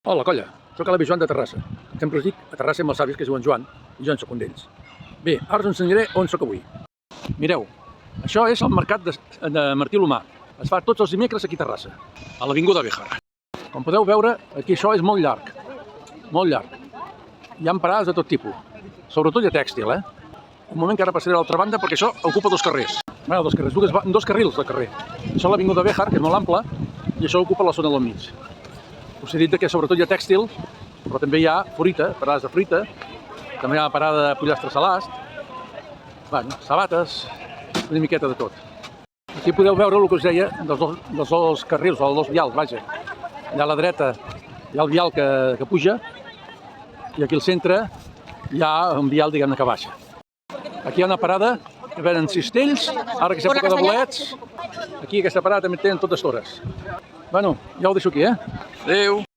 Hola, colla. Soc l'avi Joan de Terrassa. Sempre us dic a Terrassa amb els savis que es diuen Joan i jo en soc un d'ells. Bé, ara us ensenyaré on soc avui. Mireu, això és el mercat de Martí l'Humà. Es fa tots els dimecres aquí a Terrassa, a l'Avinguda Béjar. Com podeu veure, aquí això és molt llarg. Molt llarg. Hi ha parades de tot tipus, sobretot de tèxtil, Un moment que ara passaré a l'altra banda perquè això ocupa dos carrers. Bueno, dos carrils de carrer. Això és l'Avinguda Béjar, que és molt ampla, i això ocupa la zona del mig. Us he dit que sobretot hi ha tèxtil, però també hi ha fruita, parades de fruita, també hi ha parada de pollastre salast, bueno, sabates, una miqueta de tot. Aquí podeu veure el que us deia dels dos carrils, o dels dos vials, vaja. Allà a la dreta hi ha el vial que puja, i aquí al centre hi ha un vial, diguem-ne, que baixa. Aquí hi ha una parada que venen cistells, ara que és època de bolets, aquí aquesta parada també tenen totes hores. Bueno, ja ho deixo aquí, Adéu.